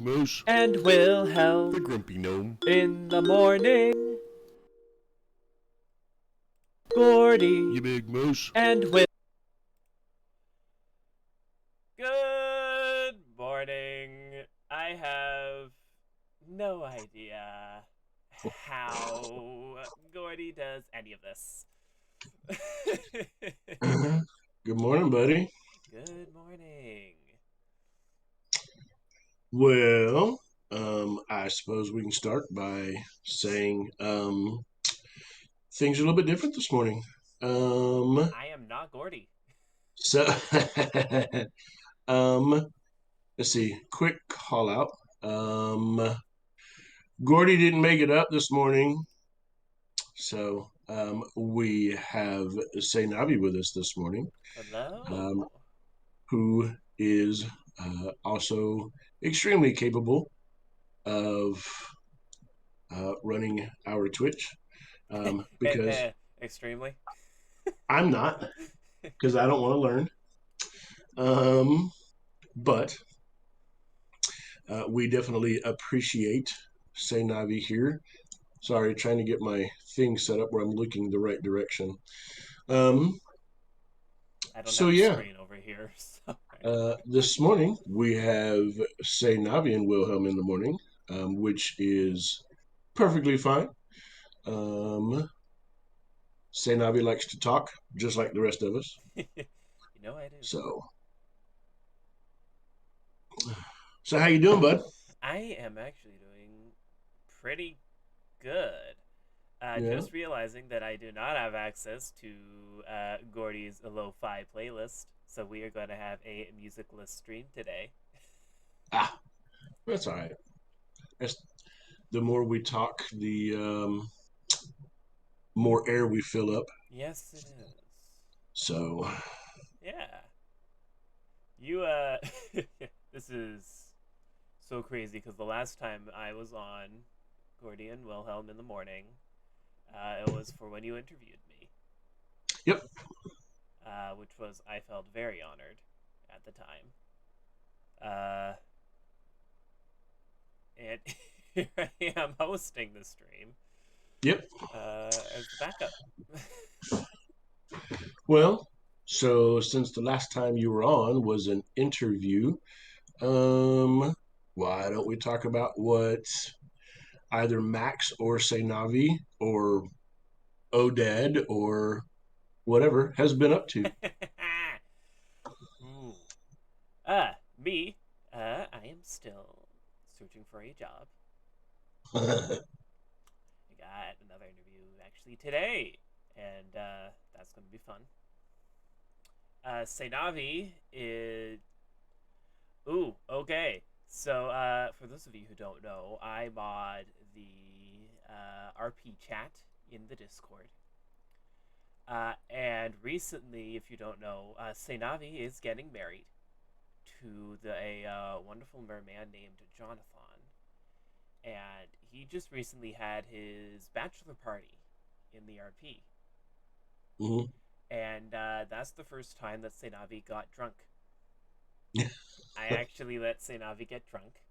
Moose, and the Wilhelm grumpy gnome. in the morning. Gordy You big moose. and Will. Good morning. I have no idea how Gordy does any of this. Good morning, buddy. Good morning. Well, I suppose we can start by saying things are a little bit different this morning. I am not Gordy. So, um, let's see. Quick call out. Gordy didn't make it up this morning, so we have Seinavi with us this morning, um, Hello. who is also extremely capable of running our Twitch because Extremely. I'm not, because I don't want to learn. Um, but we definitely appreciate Say Navi here. Sorry, trying to get my thing set up where I'm looking the right direction. Um, I don't so, have a yeah, screen over here, so. this morning we have Say Navi and Wilhelm in the morning, which is perfectly fine. Say Navi likes to talk, just like the rest of us. You know I do. So, so how you doing, bud? I am actually doing pretty good. Yeah. Just realizing that I do not have access to Gordy's lo-fi playlist, so we are going to have a musicless stream today. Ah, that's all right. That's, the more we talk, the more air we fill up. Yes, it is. So, Yeah. You, this is so crazy because the last time I was on Gordy and Wilhelm in the morning, it was for when you interviewed me, yep. which was, I felt very honored at the time. Uh, and here I am hosting the stream Yep. as the backup. Well, so since the last time you were on was an interview, why don't we talk about what either Max or say Navi or Oded or whatever has been up to? Ooh. Me. I am still searching for a job. I got another interview actually today, and that's going to be fun. Seinavi is. Ooh, okay. So, for those of you who don't know, I mod the RP chat in the Discord. And recently, if you don't know, Seinavi is getting married to a wonderful merman named Jonathan. And he just recently had his bachelor party in the RP. Mhm. And that's the first time that Seinavi got drunk. I actually let Seinavi get drunk.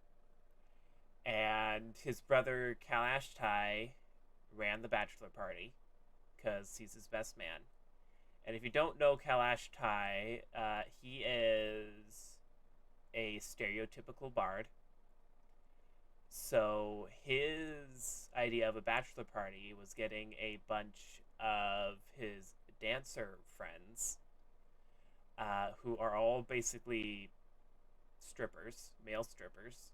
And his brother Kalashtai ran the bachelor party because he's his best man. And if you don't know Kalashtai, he is a stereotypical bard. So his idea of a bachelor party was getting a bunch of his dancer friends, who are all basically strippers, male strippers,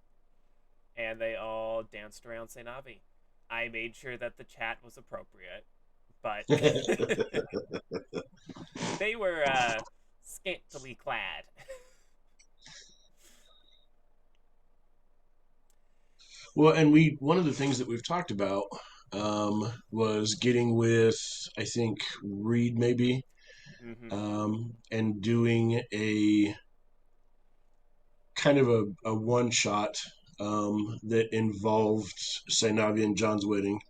and they all danced around Seinavi. I made sure that the chat was appropriate, but they were scantily clad. Well, and we one of the things that we've talked about was getting with I think Reed maybe Mm-hmm. and doing a kind of a one shot that involved Sainavi and John's wedding.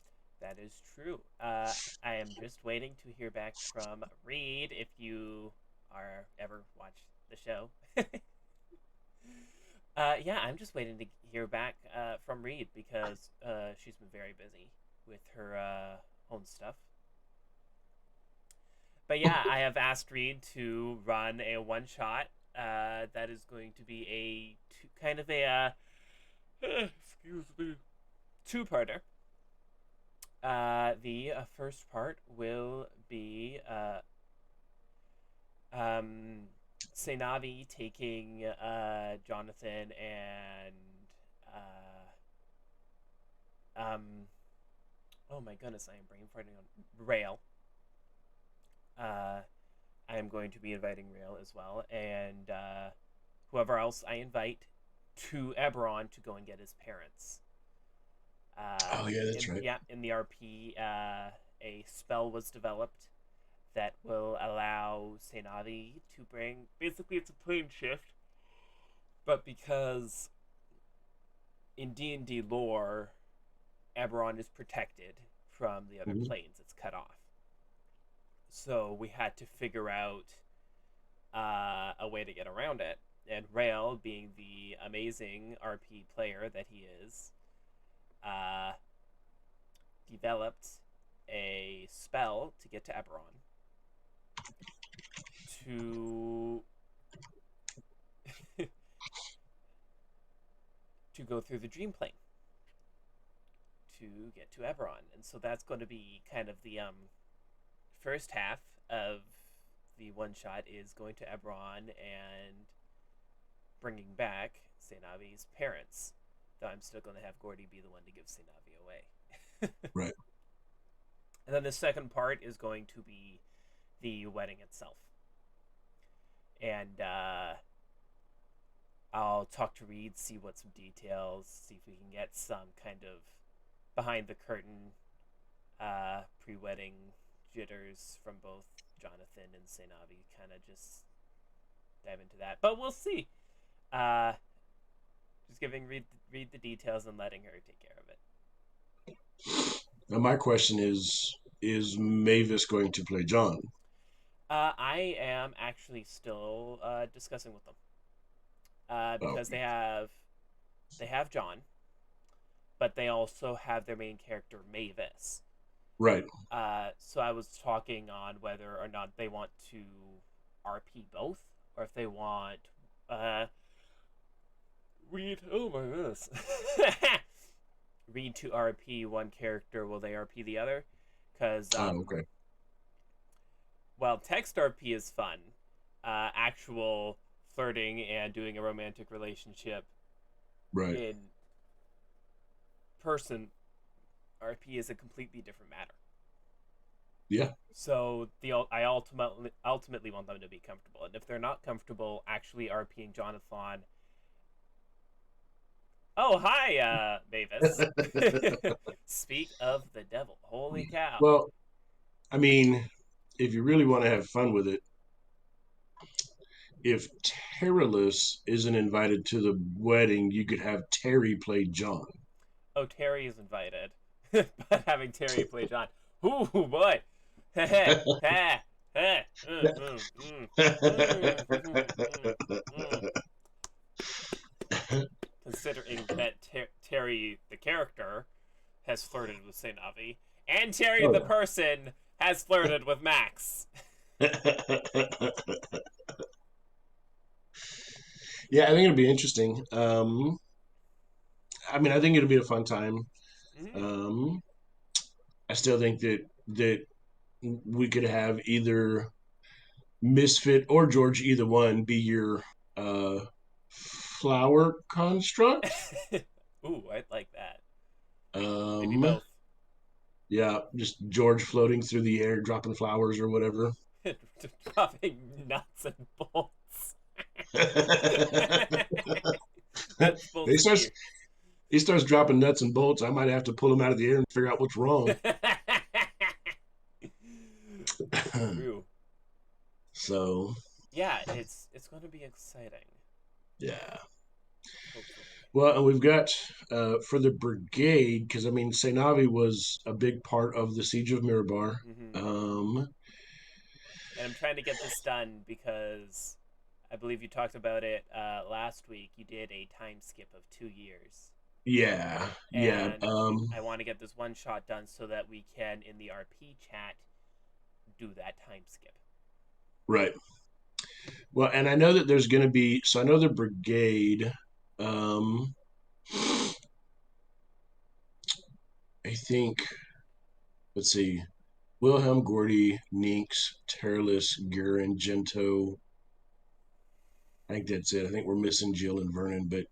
That is true. I am just waiting to hear back from Reed if you are ever watch the show. Yeah, I'm just waiting to hear back from Reed because she's been very busy with her own stuff. But yeah, I have asked Reed to run a one shot that is going to be kind of a excuse me, two-parter. The first part will be um, Seinavi taking Jonathan and um, oh my goodness, I am brain farting on Rail. Uh, I am going to be inviting Rail as well, and whoever else I invite to Eberron to go and get his parents. Oh yeah, that's In right. yeah, in the RP, a spell was developed that will allow Seinavi to bring. Basically, it's a plane shift, but because in D&D lore, Eberron is protected from the other Mhm. planes, it's cut off. So we had to figure out a way to get around it. And Rail, being the amazing RP player that he is, uh, developed a spell to get to Eberron to to go through the dream plane to get to Eberron. And so that's going to be kind of the first half of the one shot is going to Eberron and bringing back Seinavi's parents. Though I'm still going to have Gordy be the one to give Seinavi away. Right. And then the second part is going to be the wedding itself. And I'll talk to Reed, see what some details, see if we can get some kind of behind the curtain pre-wedding jitters from both Jonathan and Seinavi. Kind of just dive into that, but we'll see. Uh, just giving Reed the details and letting her take care of it. Now my question is Mavis going to play John? I am actually still discussing with them Oh, because they have John, but they also have their main character Mavis. right. So I was talking on whether or not they want to RP both, or if they want read. Oh my goodness, read to RP one character. Will they RP the other? Because Oh, okay. well, text RP is fun. Actual flirting and doing a romantic relationship Right. in person RP is a completely different matter. Yeah. So I ultimately want them to be comfortable, and if they're not comfortable actually RPing Jonathan, oh hi, Mavis. Speak of the devil, holy cow! Well, I mean, if you really want to have fun with it, if Terralus isn't invited to the wedding, you could have Terry play John. Oh, Terry is invited, but having Terry play John, ooh boy, mm, mm, mm. Considering that Terry the character has flirted with Seinavi, and Terry the Oh person has flirted with Max. yeah. Yeah, I think it'll be interesting. I mean, I think it'll be a fun time. Mm-hmm. Um, I still think that we could have either Misfit or George, either one, be your uh, flower construct. Ooh, I'd like that. Maybe Um, both. yeah, just George floating through the air, dropping flowers or whatever. Dropping nuts and bolts. Nuts, he bolts, and starts gear. he starts dropping nuts and bolts. I might have to pull him out of the air and figure out what's wrong. True. So Yeah, it's going to be exciting. yeah. Hopefully. Well, and we've got for the brigade because I mean Seinavi was a big part of the siege of Mirabar. Mm-hmm. Um, And I'm trying to get this done because I believe you talked about it last week. You did a time skip of 2 years. Yeah, yeah. And I want to get this one shot done so that we can, in the RP chat, do that time skip. Right. Well, and I know that there's going to be. So I know the brigade. Um, I think. Let's see. Wilhelm, Gordy, Ninks, Terrellis, Garen, Gento. I think that's it. I think we're missing Jill and Vernon, but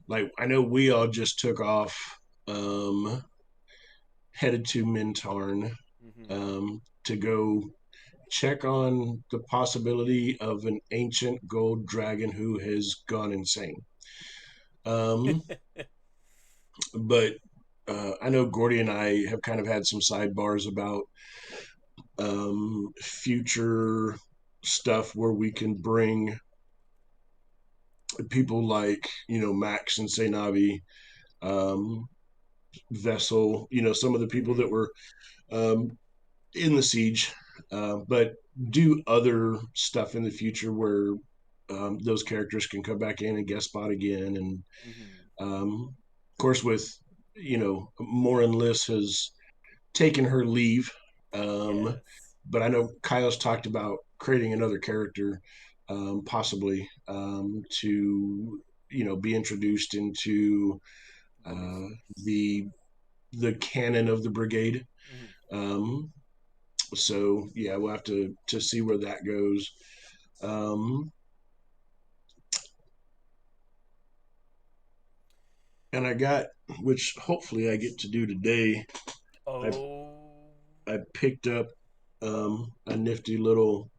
like I know we all just took off, um, headed to Mintarn, Mm-hmm. to go check on the possibility of an ancient gold dragon who has gone insane. Um, but I know Gordy and I have kind of had some sidebars about future stuff where we can bring people like Max and Seinavi, um, Vessel, some of the people that Mm-hmm. were um, in the siege, but do other stuff in the future where those characters can come back in and guest spot again. And Mm-hmm. of course, with Morin Liss has taken her leave, Yes. but I know Kyle's talked about creating another character, possibly to be introduced into The uh, Reapers. the the canon of the brigade. Mm-hmm. Um, so yeah, we'll have to see where that goes. Um, and I got, which hopefully I get to do today. I Oh, I picked up a nifty little,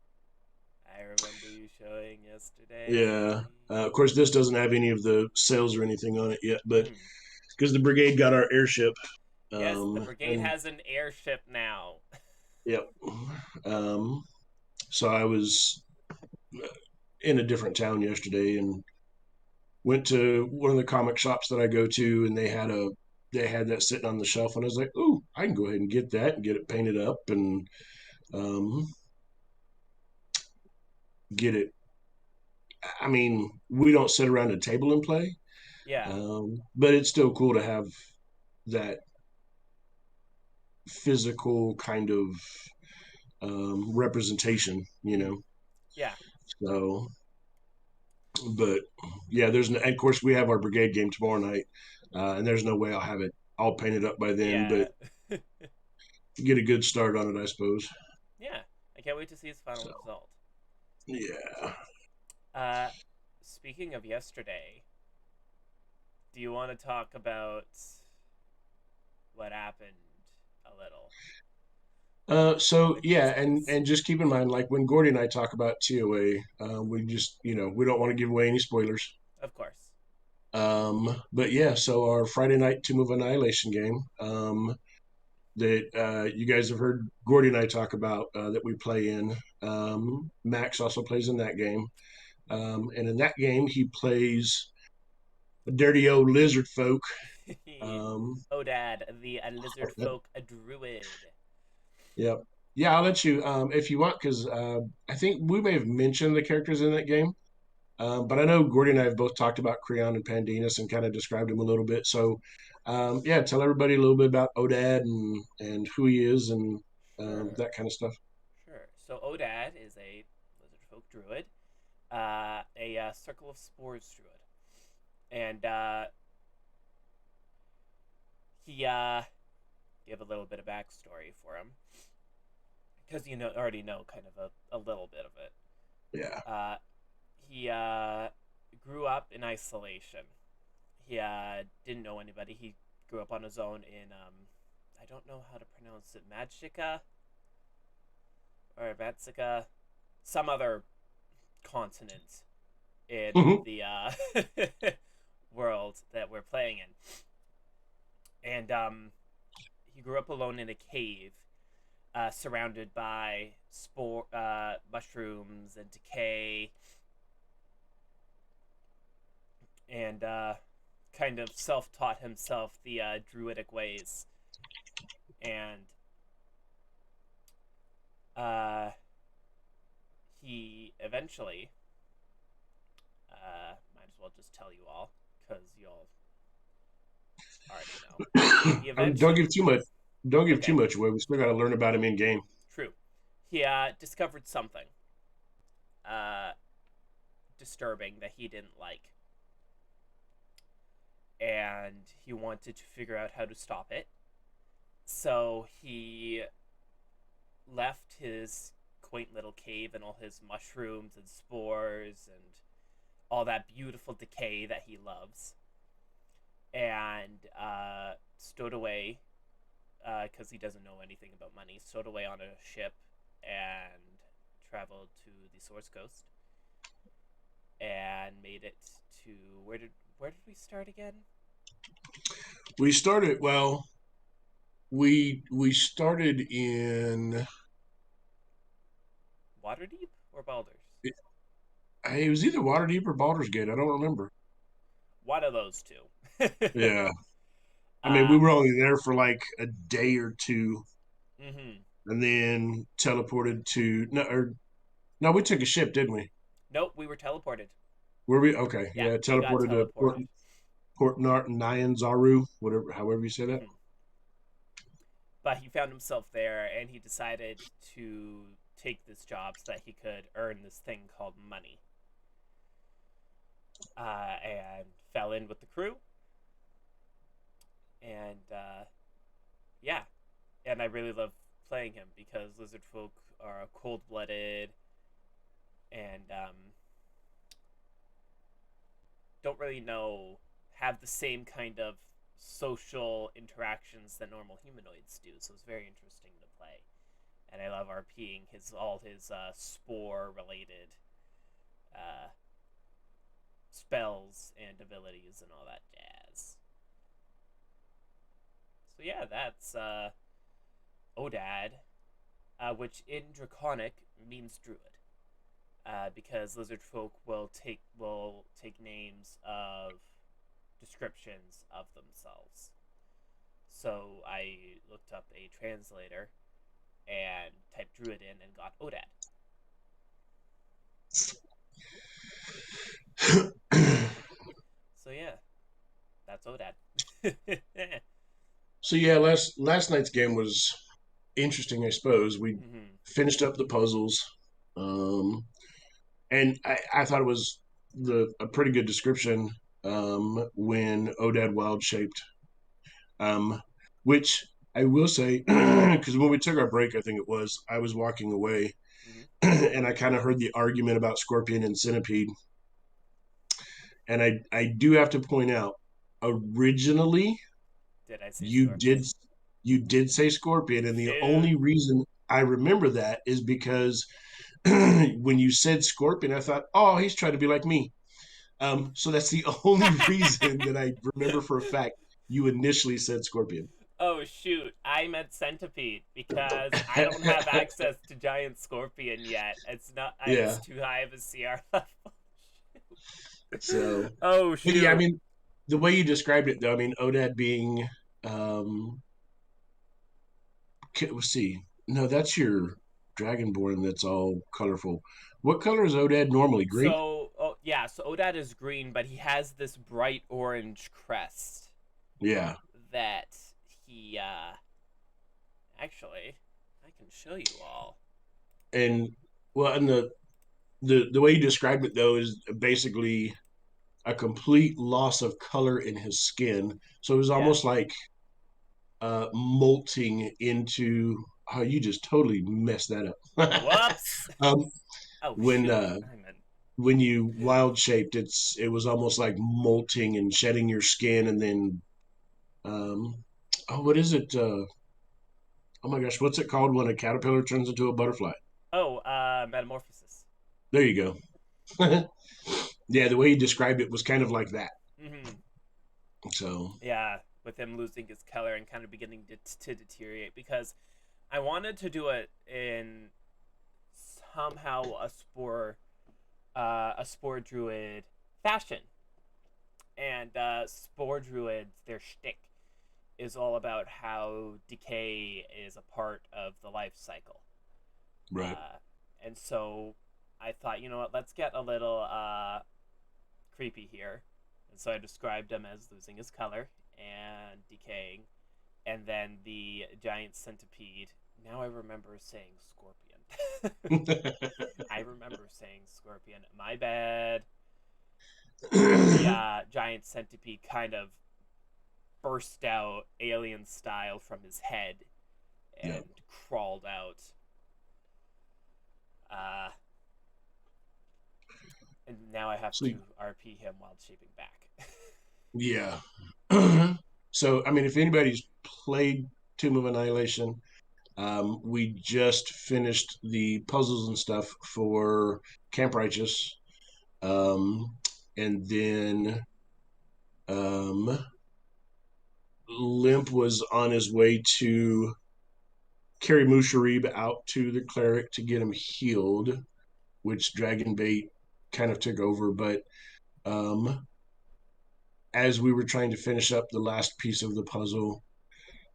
I remember you showing yeah. yesterday. Of course, this doesn't have any of the sales or anything on it yet, but Mm-hmm. because the brigade got our airship, Yes, the brigade and has an airship now. yep. Um, so I was in a different town yesterday and went to one of the comic shops that I go to, and they had that sitting on the shelf, and I was like, "Ooh, I can go ahead and get that and get it painted up and um, get it." I mean, we don't sit around a table and play, Yeah. but it's still cool to have that physical kind of representation, Mm-hmm. Yeah. So, but yeah, and of course we have our brigade game tomorrow night, and there's no way I'll have it all painted up by then, but Yeah. get a good start on it, I suppose. Yeah. I can't wait to see its final So, result. yeah. Uh, Speaking of yesterday, do you want to talk about what happened a little in So the yeah, cruises? and just keep in mind, like when Gordy and I talk about TOA, we just we don't want to give away any spoilers. Of course. But yeah, so our Friday night Tomb of Annihilation game, that you guys have heard Gordy and I talk about, that we play in. Max also plays in that game, and in that game he plays a dirty old lizard folk. Um, Odad, the lizard folk, a druid. yeah, yeah. I'll let you, if you want, because I think we may have mentioned the characters in that game. But I know Gordy and I have both talked about Creon and Pandanus and kind of described him a little bit. So, yeah, tell everybody a little bit about Odad and who he is and Sure. that kind of stuff. Sure. So Odad is a lizard folk druid, a circle of spores druid, and he give a little bit of backstory for him because you already know kind of a little bit of it. Yeah. Uh, he grew up in isolation. He didn't know anybody. He grew up on his own in I don't know how to pronounce it, Magica or Matsica, some other continent in the world that we're playing in. And he grew up alone in a cave, surrounded by mushrooms and decay, and kind of self-taught himself the druidic ways. And uh, he eventually Might as well just tell you all because you'll already know. He Don't eventually, give too much. Don't give too okay, much away. We still got to learn about him in game. true. He discovered something uh, disturbing that he didn't like, and he wanted to figure out how to stop it. So he left his quaint little cave and all his mushrooms and spores and all that beautiful decay that he loves, and stowed away because he doesn't know anything about money. Stowed away on a ship and traveled to the Source Coast and made it to where did we start again? We started well. We started in. Waterdeep or Baldur's? It was either Waterdeep or Baldur's Gate. I don't remember. One of those two. Yeah, I mean, we uh, were only there for like a day or two, mm-hmm. and then teleported to no, or no, we took a ship, didn't we? Nope, we were teleported. Were we? Okay, Yeah, yeah, we got teleported to teleported. Port Nyanzaru, whatever, however you say that. Mm-hmm. But he found himself there, and he decided to take this job so that he could earn this thing called money. And fell in with the crew, and yeah, and I really love playing him because lizard folk are cold blooded and don't really know have the same kind of social interactions that normal humanoids do. So it's very interesting to play, and I love RPing his spore related uh, spells and abilities and all that jazz. So yeah, that's Odad, which in Draconic means druid. Because lizard folk will take names of descriptions of themselves. So I looked up a translator and typed druid in and got Odad. So yeah, that's Odad. So yeah, last night's game was interesting. I suppose we Mm-hmm. finished up the puzzles, um, and I thought it was a pretty good description when Odad wild shaped, um, which I will say because when we took our break, I think it was I was walking away Mm-hmm. and I kind of heard the argument about scorpion and centipede, and I do have to point out originally Did I say you scorpion? did say scorpion, and the Shoot. only reason I remember that is because when you said scorpion, I thought, oh, he's trying to be like me. So that's the only reason that I remember for a fact you initially said scorpion. Oh shoot, I meant centipede because I don't have access to giant scorpion yet. It's not Yeah. it's too high of a CR level. So, Oh but yeah, I shoot. mean, the way you described it, though, I mean, Odad being, um, let's see, no, that's your dragonborn that's all colorful. What color is Odad normally? Green? So Odad is green, but he has this bright orange crest Yeah. that he actually I can show you all. And well, and the way you described it though is basically a complete loss of color in his skin. So it was Yeah. almost like molting into. Oh, you just totally messed that up. Whoops. um, Oh when shoot. uh, I meant when you wild shaped, it was almost like molting and shedding your skin, and then um, oh, what is it? Oh my gosh, what's it called when a caterpillar turns into a butterfly? metamorphosis. There you go. Yeah, the way you described it was kind of like that. Mm-hmm. So Yeah, with him losing his color and kind of beginning to deteriorate because I wanted to do it in somehow a spore druid fashion, and spore druids their shtick is all about how decay is a part of the life cycle, right. uh, and so I thought, you know what, let's get a little creepy here. And so I described him as losing his color and decaying. And then the giant centipede. Now I remember saying scorpion. I remember saying scorpion. My bad. The giant centipede kind of burst out alien style from his head Yeah. and crawled out. Uh, and now I have So to RP him while shaping back. yeah. So I mean, if anybody's played Tomb of Annihilation, we just finished the puzzles and stuff for Camp Righteous, and then um, Limp was on his way to carry Musharib out to the cleric to get him healed, which Dragon Bait kind of took over. But um, as we were trying to finish up the last piece of the puzzle,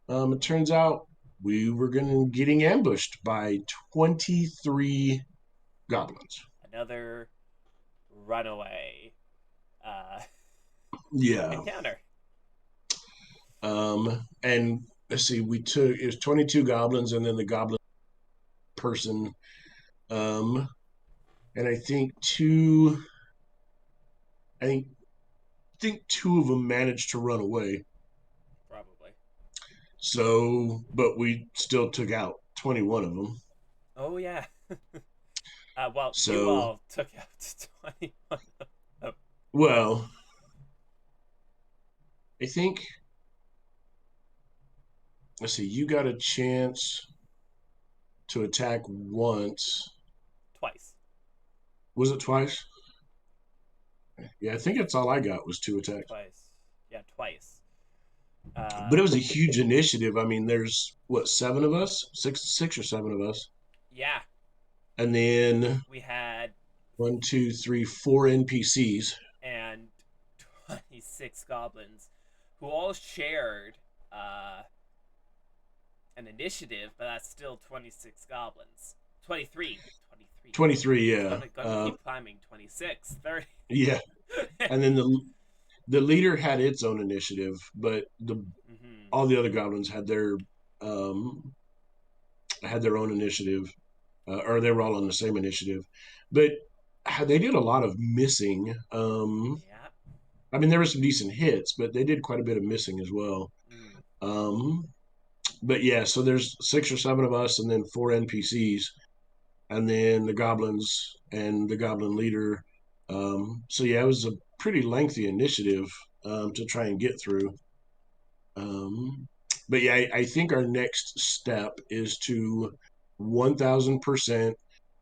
it turns out we were getting ambushed by 23 goblins. Another runaway uh, Yeah. encounter. And let's see, we took it was 22 goblins and then the goblin person. Um, and I think two of them managed to run away. Probably. So, but we still took out 21 of them. Oh, yeah. Well, you So, all took out 21. Oh, well, I think, let's see, you got a chance to attack once. twice. Was it twice? Yeah, I think that's all I got was two attacks. Twice. Yeah, twice. But it was a huge initiative. I mean, there's what, seven of us, six or seven of us, Yeah, and then we had one, two, three, four NPCs. and 26 goblins who all shared uh, an initiative, but that's still 26 goblins. 23. 23. 23, It's yeah, gonna keep climbing. 26. 30. yeah, and then the leader had its own initiative, but the Mm-hmm. all the other goblins had their own initiative, or they were all on the same initiative, but they did a lot of missing. Yeah. I mean, there were some decent hits, but they did quite a bit of missing as well. Mm. Um, but yeah, so there's six or seven of us, and then four NPCs, and then the goblins and the goblin leader. So yeah, it was a pretty lengthy initiative to try and get through. Um, but yeah, I think our next step is to 1,000%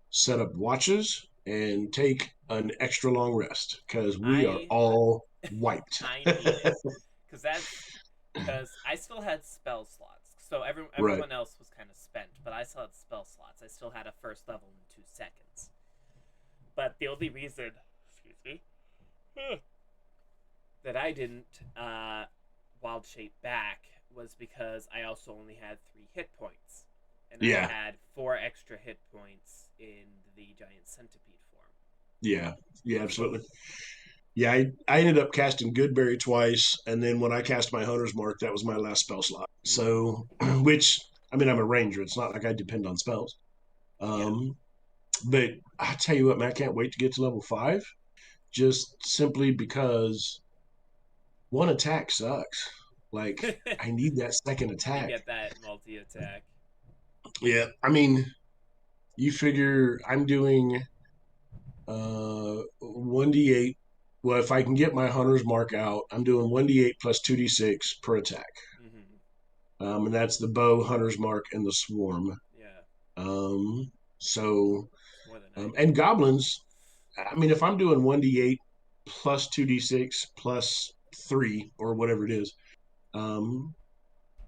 set up watches and take an extra long rest because we are I all wiped. I need it because I still had spell slots. So Right. everyone else was kind of spent, but I still had spell slots. I still had a first level in 2 seconds. But the only reason, excuse me, that I didn't wild shape back was because I also only had 3 hit points, and I Yeah. had 4 extra hit points in the giant centipede form. Yeah. Yeah, So absolutely. Yeah, I ended up casting Goodberry twice, and then when I cast my Hunter's Mark, that was my last spell slot. mm-hmm. So, which, I mean, I'm a ranger. It's not like I depend on spells. Yeah. Um, but I tell you what, man, I can't wait to get to level 5, just simply because one attack sucks. Like, I need that second You attack. get that multi attack. Yeah, I mean, you figure I'm doing 1d8. Well, if I can get my Hunter's Mark out, I'm doing 1d8 plus 2d6 per attack. Mm-hmm. And that's the bow, Hunter's Mark, and the swarm. Yeah, Um, so, it's more than I do. and goblins, I mean, if I'm doing 1d8 plus 2d6 plus 3 or whatever it is, um,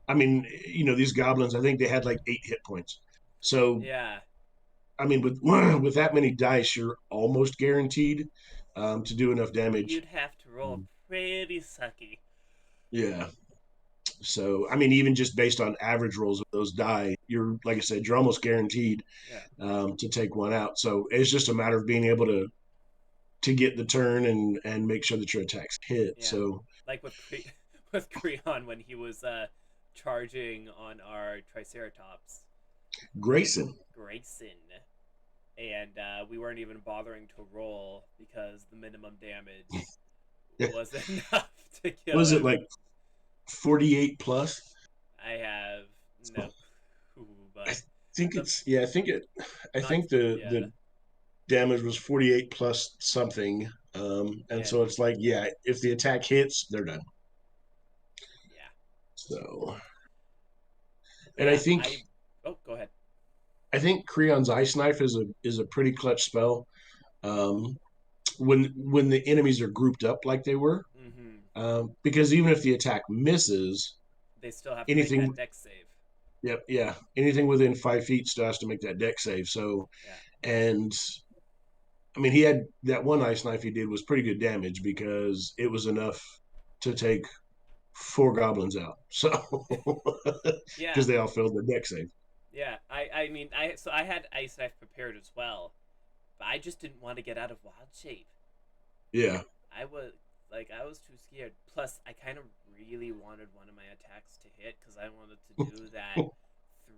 I mean, these goblins, I think they had like 8 hit points. So, Yeah, I mean, with with that many dice, you're almost guaranteed to do enough damage. you'd have to roll pretty sucky. Yeah. So, I mean, even just based on average rolls of those die, you're, like I said, you're almost guaranteed Yeah. to take one out. So it's just a matter of being able to to get the turn and make sure that your attacks hit. Yeah, So like with with Creon when he was charging on our Triceratops, Grayson. Grayson, and we weren't even bothering to roll because the minimum damage was enough to kill Was it him. like 48 plus? I have no clue, I but think the it's yeah. I not think the yeah damage was 48 plus something. And and so it's like yeah, if the attack hits, they're done. yeah, So but and yeah I oh go ahead. I think Creon's Ice Knife is a pretty clutch spell. Um, when the enemies are grouped up like they were, Mm-hmm. because even if the attack misses, They still have to make that anything deck save. yep yeah anything within 5 feet still has to make that deck save. So Yeah, and I mean he had that one Ice Knife he did was pretty good damage because it was enough to take four goblins out. So yeah, because they all failed the deck save. yeah. I mean I had ice knife prepared as well, but I just didn't want to get out of wild shape. Yeah. I was I was too scared. Plus, I kind of really wanted one of my attacks to hit because I wanted to do that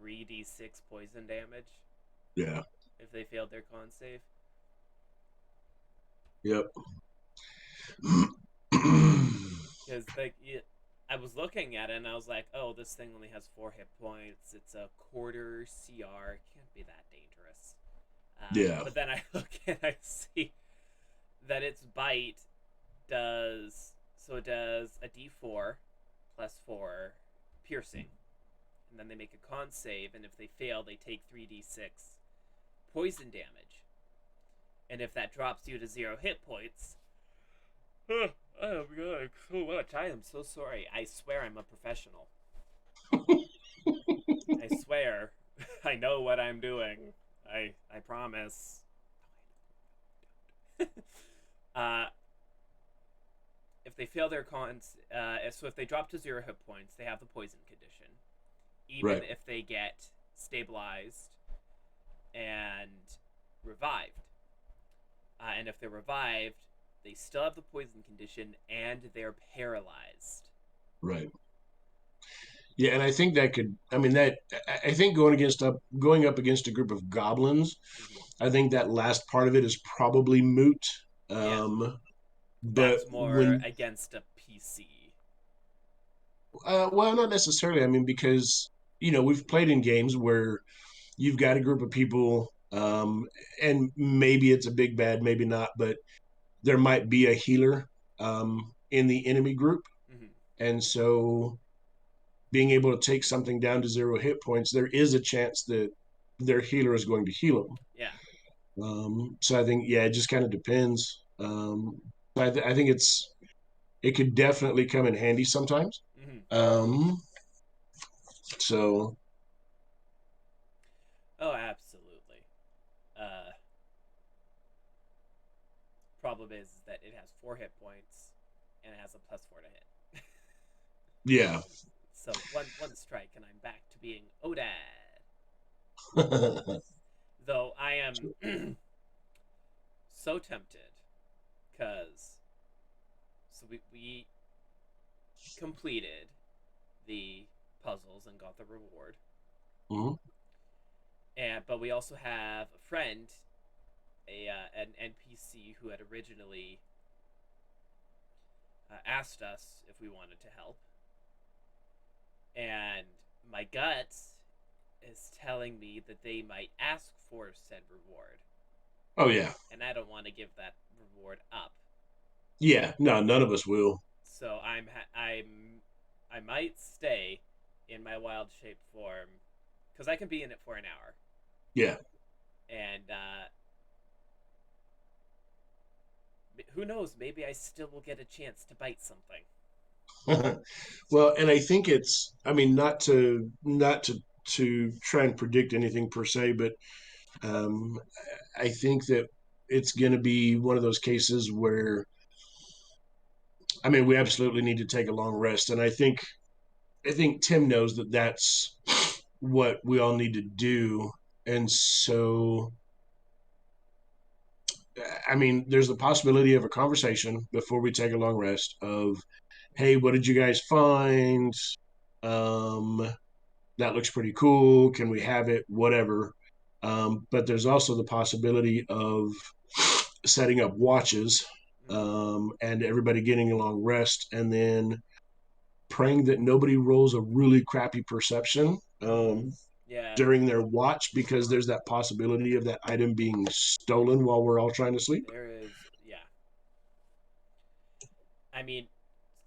3d6 poison damage Yeah. if they failed their con save. Yep. Because I was looking at it and I was like, oh, this thing only has 4 hit points. It's a quarter CR. It can't be that dangerous. Yeah. But then I look and I see that its bite does it does a D4 plus 4 piercing, and then they make a con save, and if they fail, they take 3d6 poison damage. And if that drops you to 0 hit points, oh my god, so much. I am so sorry. I swear I'm a professional. I swear I know what I'm doing. I promise. uh, if they fail their cons, so if they drop to 0 hit points, they have the poison condition. Even Right. if they get stabilized and revived. And if they're revived, they still have the poison condition and they're paralyzed. Right. Yeah, and I think that could. I mean, that I think going up against a group of goblins. Mm-hmm. I think that last part of it is probably moot. Yeah, But that's more when, against a PC. well, not necessarily. I mean, because we've played in games where you've got a group of people, and maybe it's a big bad, maybe not, but there might be a healer in the enemy group, Mm-hmm. and so being able to take something down to 0 hit points, there is a chance that their healer is going to heal them. Yeah. So I think, yeah, it just kind of depends. I think it could definitely come in handy sometimes. Mm-hmm. Um, so Oh, absolutely. Uh, Problem is that it has 4 hit points and it has a plus 4 to hit. yeah, So one strike and I'm back to being Odad. Though I am so tempted because we completed the puzzles and got the reward. Mhm. And but we also have a friend, an NPC who had originally asked us if we wanted to help, and my gut is telling me that they might ask for said reward, Oh yeah, and I don't want to give that reward up. yeah. No, none of us will. So I might stay in my wild shape form because I can be in it for an hour, Yeah. and who knows? Maybe I still will get a chance to bite something. Well, and I think it's. I mean, not to try and predict anything per se, but um, I think that it's going to be one of those cases where I mean, we absolutely need to take a long rest, and I think Tim knows that that's what we all need to do, and so I mean, there's the possibility of a conversation before we take a long rest of, hey, what did you guys find? Um, that looks pretty cool. Can we have it? Whatever. But there's also the possibility of setting up watches, Mm-hmm. and everybody getting a long rest, and then praying that nobody rolls a really crappy perception Mm-hmm. Yeah, during their watch, because there's that possibility of that item being stolen while we're all trying to sleep. there is. Yeah, I mean,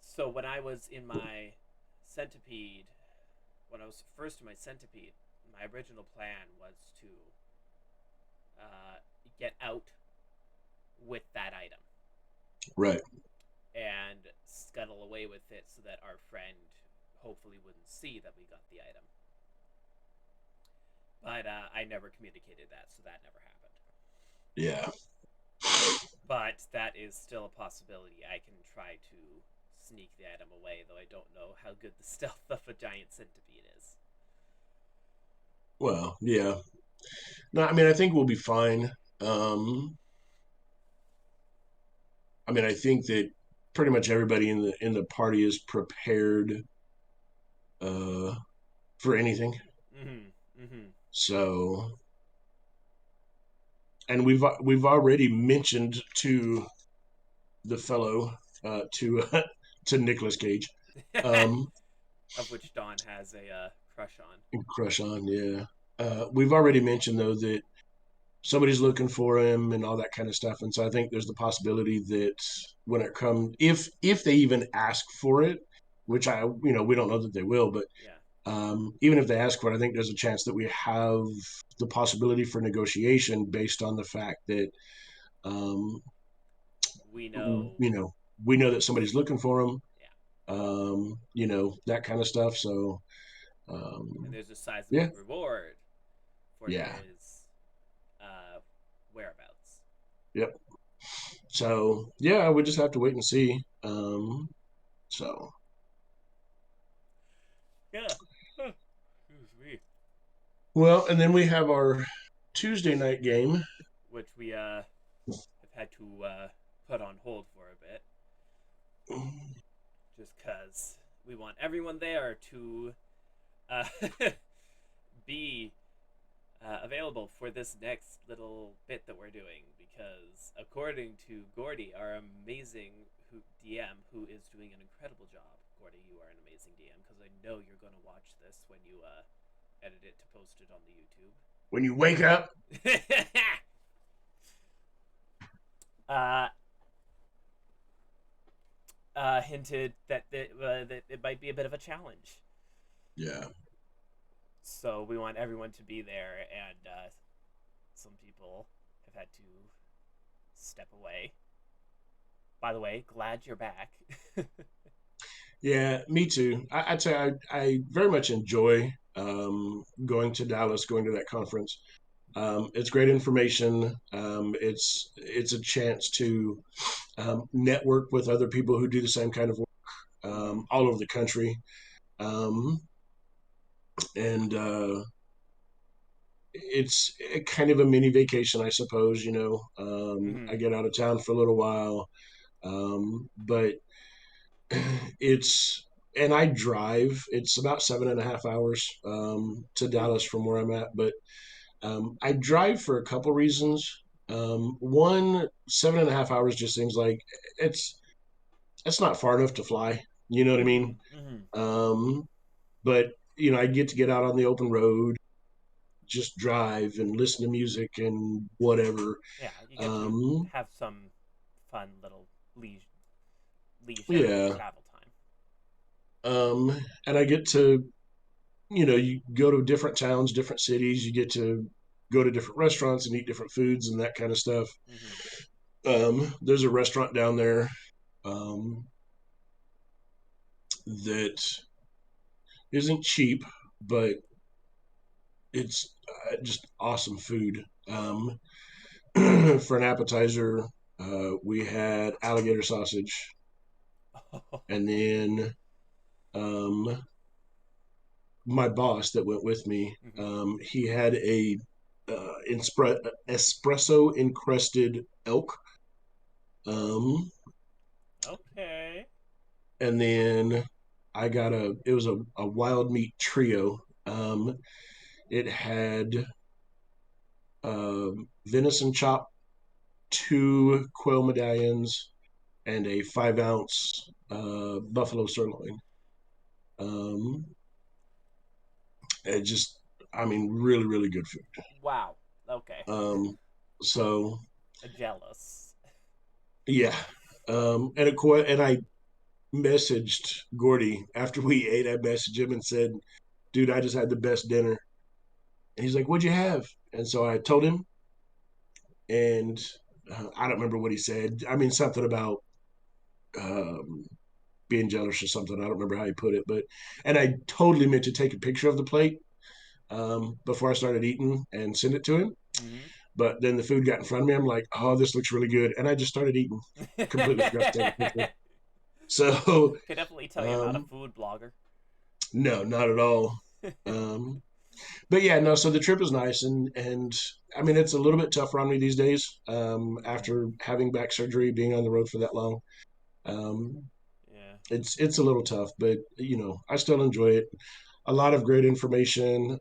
so when I was in my centipede, when I was first in my centipede, my original plan was to uh, get out with that item Right. and scuttle away with it so that our friend hopefully wouldn't see that we got the item. But I never communicated that, so that never happened. Yeah. But that is still a possibility. I can try to sneak the item away, though I don't know how good the stealth of a giant centipede is. Well, yeah. No, I mean, I think we'll be fine. Um, I mean, I think that pretty much everybody in the party is prepared uh, for anything. Mm-hmm. Mm-hmm. So, and we've already mentioned to the fellow to to Nicolas Cage, um, Of which Dawn has a crush on. crush on. Yeah, we've already mentioned though that somebody's looking for him and all that kind of stuff, and so I think there's the possibility that when it comes, if they even ask for it, which we don't know that they will, but Yeah, even if they ask for it, I think there's a chance that we have the possibility for negotiation based on the fact that um, we know. you know we know that somebody's looking for him, Yeah, that kind of stuff. So and um, there's a sizable yeah, reward for yeah, his uh, whereabouts. yep. So yeah, we just have to wait and see. So Yeah. Excuse me. well, and then we have our Tuesday night game. Which we have had to put on hold for a bit, just because we want everyone there to uh, be available for this next little bit that we're doing. Because according to Gordy, our amazing DM, who is doing an incredible job, Gordy, you are an amazing DM because I know you're going to watch this when you edit it to post it on the When you wake up, YouTube. uh, hinted that it might be a bit of a challenge. yeah, So we want everyone to be there, and some people have had to step away. By the way, glad you're back. yeah, me too. I'd say I very much enjoy going to Dallas, going to that conference. It's great information. It's a chance to network with other people who do the same kind of work Mm-hmm. all over the country. Um, and it's kind of a mini vacation, I suppose. Mm-hmm. I get out of town for a little while, but it's and I drive. It's about 7.5 hours to Dallas Oof. from where I'm at, but I drive for a couple reasons. One, 7.5 hours just seems like it's it's not far enough to fly. You know what I Mm-hmm. mean? Mm-hmm. Um, but I get out on the open road, just drive and listen to music and whatever. Yeah, you get to Um, have some fun little leisure yeah. travel time. And I get to, you go to different towns, different cities. You get to go to different restaurants and eat different foods and that kind of stuff. Mm-hmm. There's a restaurant down there um, that isn't cheap, but it's just awesome food. For an appetizer, we had alligator sausage, and then um, my boss that went with me, Mm-hmm. he had a espresso encrusted elk. Um, Okay. and then I got it was a wild meat trio. It had venison chop, two quail medallions, and a 5 ounce buffalo sirloin. Um, it just, I mean, really, really good food. Wow. Okay. Um, so Jealous. yeah, and I messaged Gordy after we ate. I messaged him and said, "Dude, I just had the best dinner." And he's like, "What'd you have?" And so I told him, and I don't remember what he said. I mean, something about um, being jealous or something. I don't remember how he put it, but and I totally meant to take a picture of the plate before I started eating and send it to him. Mm-hmm. But then the food got in front of me. I'm like, "Oh, this looks really good," and I just started eating. Completely forgot to take a picture. So Could definitely tell you're not a um, food blogger. no, not at all. Um, but yeah, no. So the trip is nice, and I mean it's a little bit tougher on me these days Mm-hmm. after having back surgery, being on the road for that long. Um, Yeah. it's a little tough, but I still enjoy it. A lot of great information,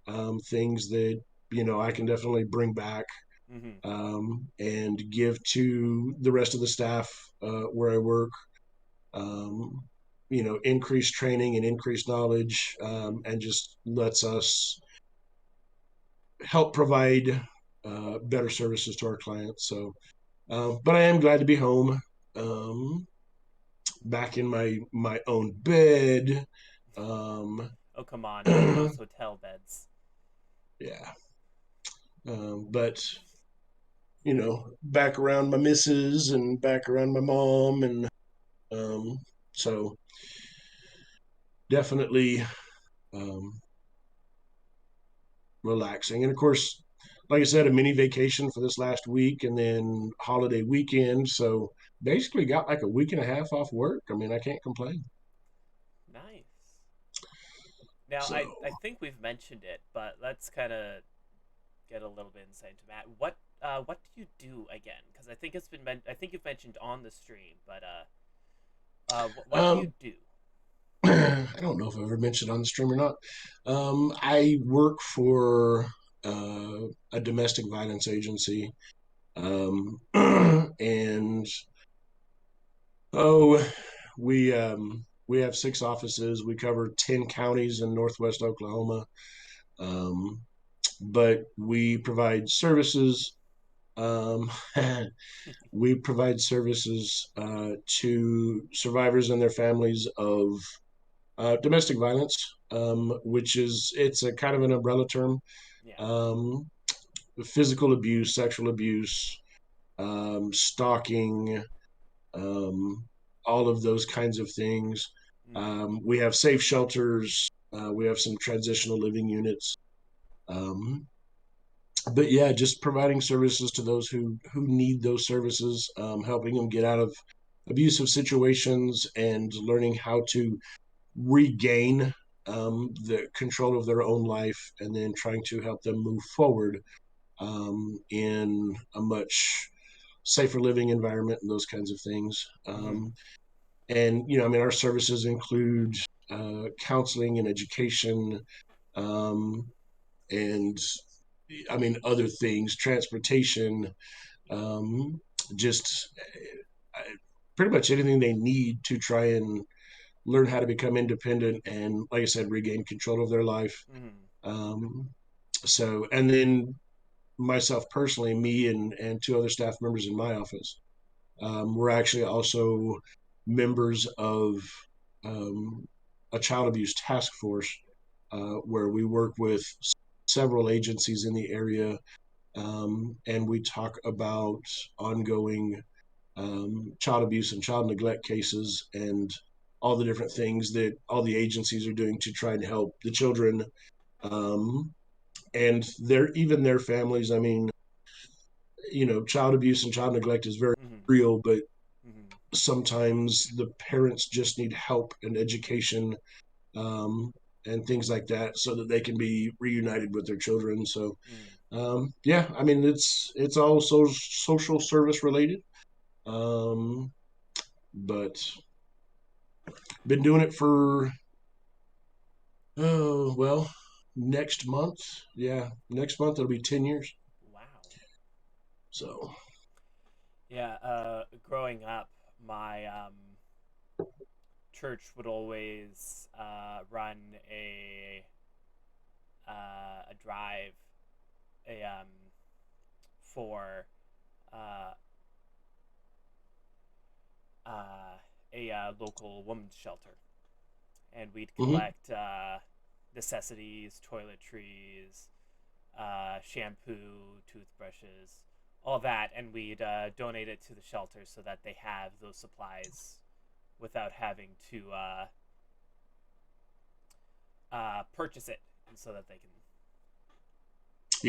things that I can definitely bring back Mm-hmm. and give to the rest of the staff where I work. Um, increased training and increased knowledge, Mm-hmm. and just lets us help provide better services to our clients. So, but I am glad to be home, um, back in my own bed. Um, Oh, come on, not those hotel beds. yeah, but back around my missus and back around my mom, and um, so definitely um, relaxing. And of course, like I said, a mini vacation for this last week, and then holiday weekend. So basically, got like a week and a half off work. I mean, I can't complain. Nice. Now, So, I think we've mentioned it, but let's kind of get a little bit insight into Matt. What do you do again? Because I think I think you've mentioned on the stream, but what do you um, do? I don't know if I've ever mentioned on the stream or not. I work for uh, a domestic violence agency, and oh, we have 6 offices. We cover 10 counties in Northwest Oklahoma, um, but we provide services. Um, we provide services to survivors and their families of domestic violence, which it's a kind of an umbrella term. Yeah. Um, Physical abuse, sexual abuse, stalking, um, all of those kinds of things. Mm-hmm. We have safe shelters. We have some transitional living units. Um, but yeah, just providing services to those who need those services, helping them get out of abusive situations and learning how to regain the control of their own life, and then trying to help them move forward in a much safer living environment and those kinds of things. Mm-hmm. And I mean, our services include counseling and education, um, and I mean other things, transportation, um, just pretty much anything they need to try and learn how to become independent and, like I said, regain control of their life. Mm-hmm. Um, so, and then myself personally, me and two other staff members in my office, we're actually also members of um, a child abuse task force, where we work with several agencies in the area, and we talk about ongoing child abuse and child neglect cases, and all the different things that all the agencies are doing to try and help the children, um, and their families. I mean, child abuse and child neglect is very Mm-hmm. real, but Mm-hmm. sometimes the parents just need help and education, um, and things like that, so that they can be reunited with their children. So, Yeah, I mean it's all social service related. Um, but been doing it for oh well, next month. Yeah, next month it'll be 10 years. Wow. So Yeah. Growing up, my church would always run a drive a for uh, uh, a local women's shelter, and we'd mhm. collect necessities, toiletries, shampoo, toothbrushes, all that, and we'd donate it to the shelter so that they have those supplies without having to purchase it, and so that they can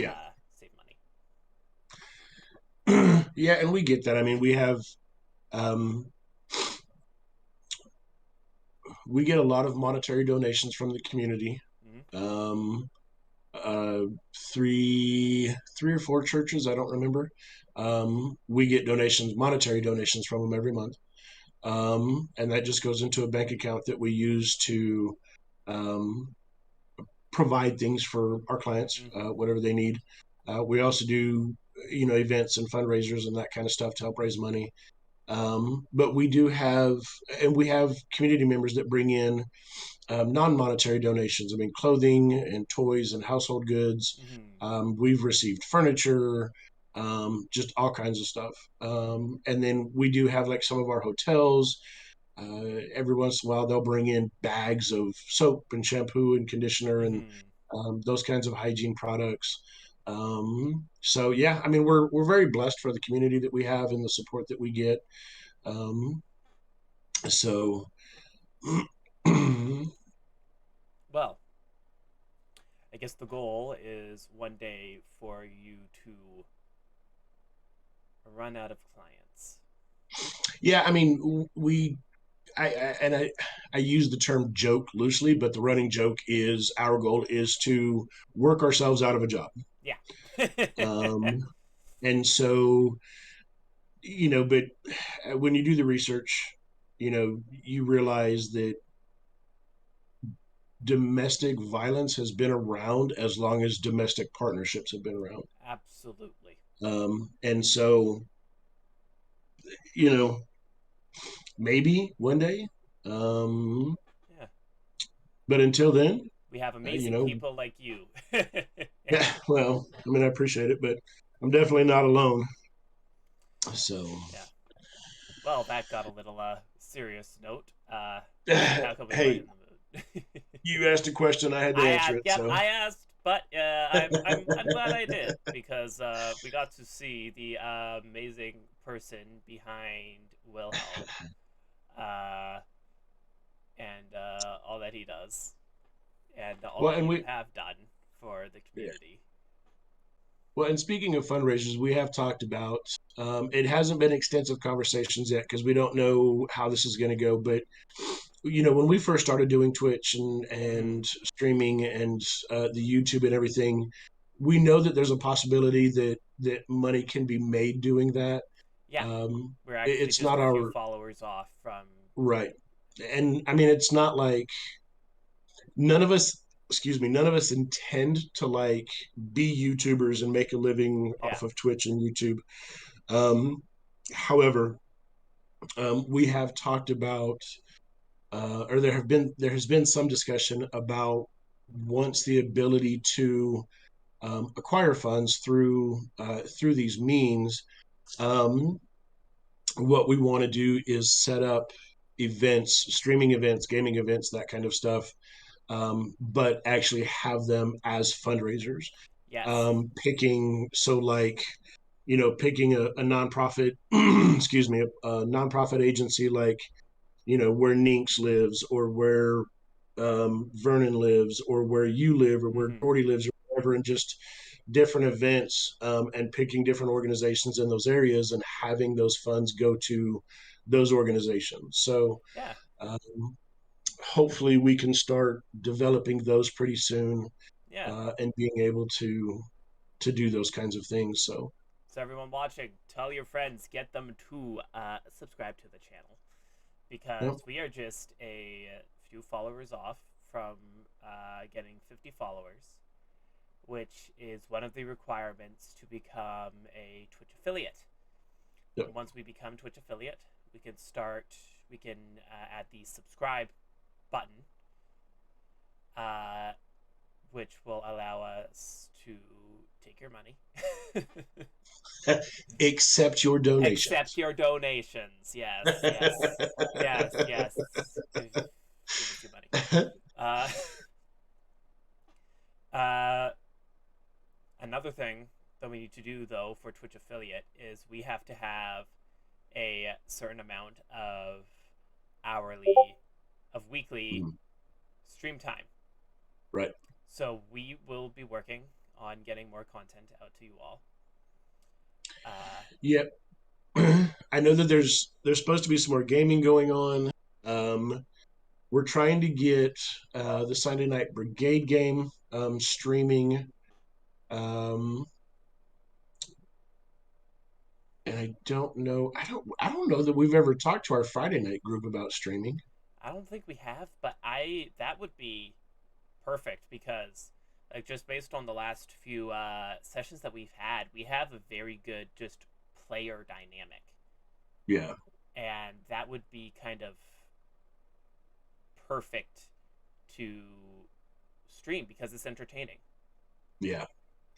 Yeah, save money. yeah, and we get that. I mean, um, we get a lot of monetary donations from the community. Mm-hmm. Um, uh, three or four churches, I don't remember. We get donations, monetary donations from them every month, and that just goes into a bank account that we use to um, provide things for our clients, Mm-hmm. whatever they need. We also do, events and fundraisers and that kind of stuff to help raise money. But we do have, and we have community members that bring in non-monetary donations. I mean, clothing and toys and household goods. Mm-hmm. We've received furniture, just all kinds of stuff. And then we do have like some of our hotels. Every once in a while, they'll bring in bags of soap and shampoo and conditioner and Mm-hmm. those kinds of hygiene products. So yeah, I mean, we're very blessed for the community that we have and the support that we get. Um, so Well, I guess the goal is one day for you to run out of clients. yeah, I mean, I use the term joke loosely, but the running joke is our goal is to work ourselves out of a job. Yeah. Um, and so, but when you do the research, you realize that domestic violence has been around as long as domestic partnerships have been around. Absolutely. And so, you know, maybe one day, um, Yeah. but until then, We have you amazing know, people like you. yeah, well, I mean, I appreciate it, but I'm definitely not alone. So, Yeah. Well, that got a little serious note. See how come we weren't hey, in the mood. you asked a question, I had to answer it. Yep, So, I asked, but I'm glad I did because we got to see the amazing person behind Wilhelm, uh, and all that he does, and all well, that you have done for the yeah. community. Well, and speaking of fundraisers, we have talked about. It hasn't been extensive conversations yet because we don't know how this is going to go. But when we first started doing Twitch Mm-hmm. and streaming and the YouTube and everything, we know that there's a possibility that money can be made doing that. Yeah, Um, we're actually it's just not a few our followers off from. right, and I mean it's not like none of us. Excuse me, none of us intend to like be YouTubers and make a living Yeah. off of Twitch and YouTube. Um, however, we have talked about, or there has been some discussion about once the ability to acquire funds through these means. Um, what we want to do is set up events, streaming events, gaming events, that kind of stuff, but actually have them as fundraisers. Yes. Picking so like picking a nonprofit, excuse me, a nonprofit agency like where Ninx lives or where Vernon lives or where you live or where Mm-hmm. Gordy lives or whatever, and just different events and picking different organizations in those areas and having those funds go to those organizations. So Yeah. um, hopefully we can start developing those pretty soon Yeah. and being able to. to do those kinds of things. So, So everyone watching, tell your friends, get them to subscribe to the channel yep. because we are just a few followers off from getting 50 followers, which is one of the requirements to become a Twitch affiliate. Yep. And once we become Twitch affiliate, we can start. We can add the subscribe button, uh, which will allow us to take your money. Accept your Accept donations. your donations. Yes, yes, yes, yes. Give us your money. Uh, uh, Another thing that we need to do though for Twitch affiliate is we have to have a certain amount of hourly, of weekly Mhm. stream time. Right. So we will be working on getting more content out to you all. Yep. I know that there's supposed to be some more gaming going on. Um, we're trying to get the Sunday Night Brigade game streaming. Um, and I don't know. I don't know that we've ever talked to our Friday night group about streaming. I don't think we have, but I that would be perfect because like just based on the last few sessions that we've had, we have a very good just player dynamic, Yeah. and that would be kind of perfect to stream because it's entertaining. Yeah.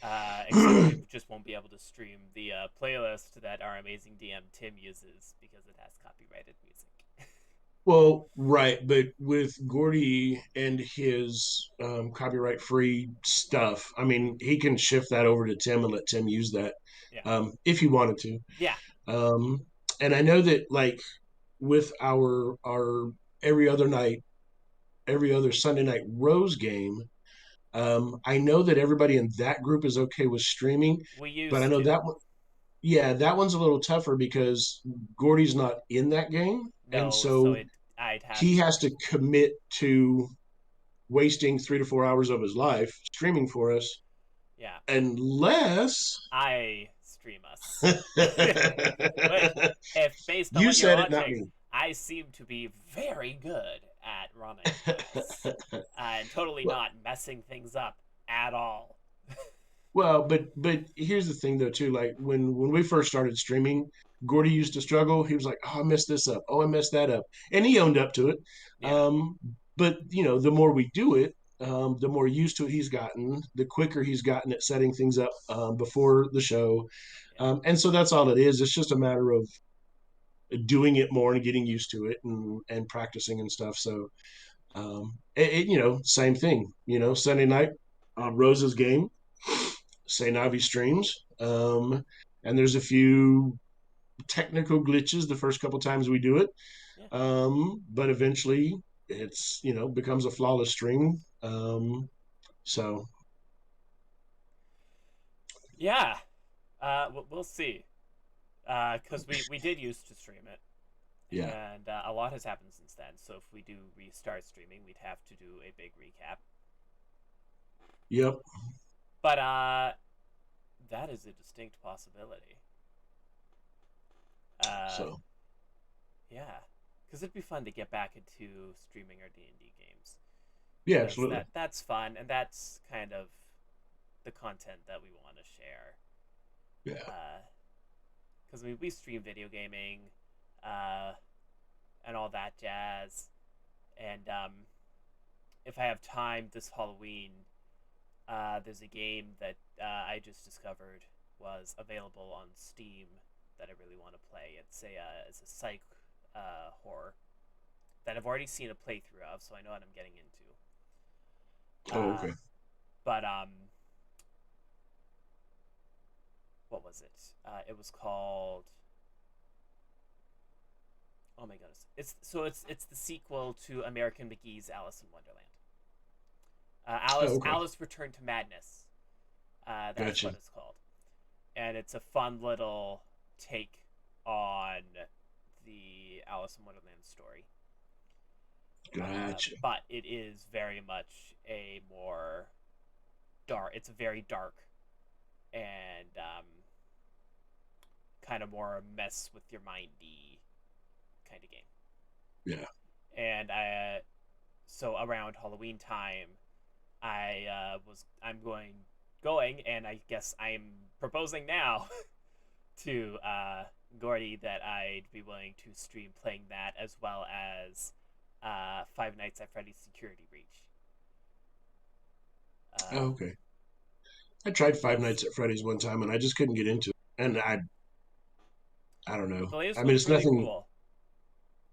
Except we just won't be able to stream the playlist that our amazing DM Tim uses because it has copyrighted music. Well, right, but with Gordy and his copyright free stuff, I mean, he can shift that over to Tim and let Tim use that Yeah, if he wanted to. yeah, Um, and I know that like with our every other night, every other Sunday night Rose game, I know that everybody in that group is okay with streaming, we but I used know to. that one, yeah, that one's a little tougher because Gordy's not in that game, and No, so so it I'd have he to. has to commit to wasting 3 to 4 hours of his life streaming for us, Yeah, unless I stream us. Which, if based on you what you're said it, not watching, me. I seem to be very good at running this, and totally well, not messing things up at all. but here's the thing though too. Like when we first started streaming, Gordy used to struggle. He was like, "Oh, I messed this up. Oh, I messed that up," and he owned up to it. Yeah, Um, but the more we do it, the more used to it he's gotten. The quicker he's gotten at setting things up before the show, yeah, and so that's all it is. It's just a matter of doing it more and getting used to it and practicing and stuff. So same thing. Sunday night, Rose's game, Seinavi streams, and there's a few technical glitches the first couple times we do it, yeah, but eventually it's becomes a flawless stream. So yeah. We'll see. Because we did used to stream it, yeah, and a lot has happened since then. So if we do restart streaming, we'd have to do a big recap. yep. But that is a distinct possibility. Uh, So yeah, because it'd be fun to get back into streaming our D&D games yeah, because absolutely. that's fun and that's kind of the content that we want to share. Yeah. Because we stream video gaming, uh, and all that jazz. And if I have time this Halloween, there's a game that I just discovered was available on Steam that I really want to play. It's a psych horror that I've already seen a playthrough of, so I know what I'm getting into. Oh, Uh, okay. but what was it? It was called. Oh my goodness! It's the sequel to American McGee's Alice in Wonderland. Oh, Alice okay. Alice Returned to Madness. That's Gotcha. what it's called, and it's a fun little take on the Alice in Wonderland story. Gotcha. But it is very much a more dark. It's very dark and kind of more mess with your mindy kind of game. Yeah. And so around Halloween time, I'm going, and I guess I'm proposing now to Gordy that I'd be willing to stream playing that as well as Five Nights at Freddy's Security Breach. Oh, okay. I tried Five Because Nights at Freddy's one time and I just couldn't get into it. And I don't know. the latest I mean, one's it's really nothing cool.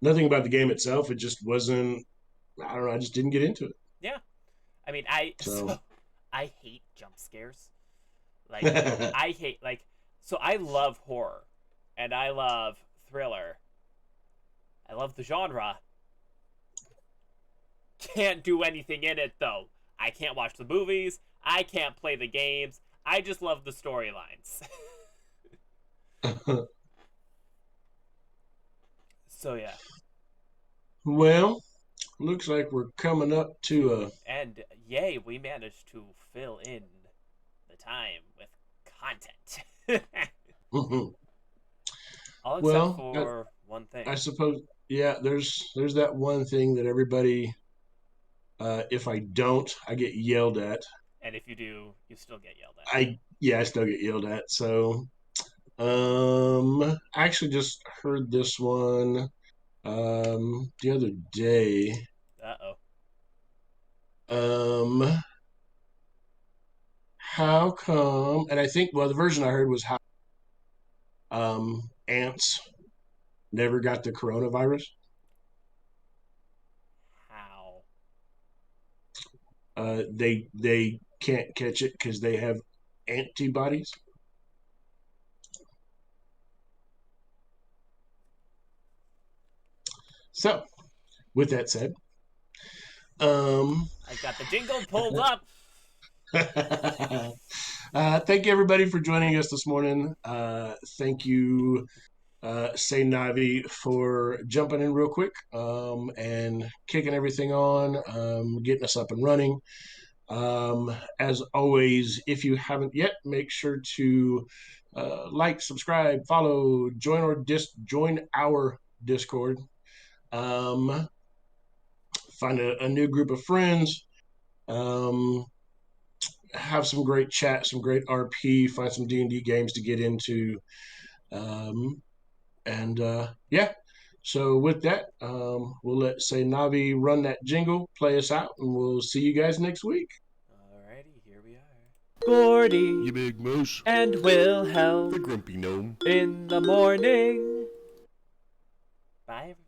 nothing about the game itself. It just wasn't. I don't know. I just didn't get into it. Yeah, I mean, I So. I hate jump scares. Like I hate like so I love horror, and I love thriller. I love the genre. Can't do anything in it though. I can't watch the movies. I can't play the games. I just love the storylines. So yeah. Well, looks like we're coming up to To and yay, we managed to fill in the time with content. a. All except Well, for one I thing. suppose. Yeah, there's that one thing that everybody. If I don't, I get yelled at. And if you do, you still get yelled at. I still get yelled at. So I actually just heard this one the other day. Uh oh. Um, how come? And I think the version I heard was how ants never got the coronavirus. How? They can't catch it because they have antibodies. So, with that said, um, I got the jingle pulled up. thank you everybody for joining us this morning. Thank you, Seinavi, for jumping in real quick and kicking everything on, getting us up and running. As always, if you haven't yet, make sure to like, subscribe, follow, join our Discord. Um, find a new group of friends. Um, have some great chat, some great RP. Find some D&D games to get into. Um, and yeah. So with that, we'll let say Navi run that jingle, play us out, and we'll see you guys next week. Alrighty, here we are. Gordy You big moose. and Wilhelm The grumpy gnome. in the morning. Bye, everybody.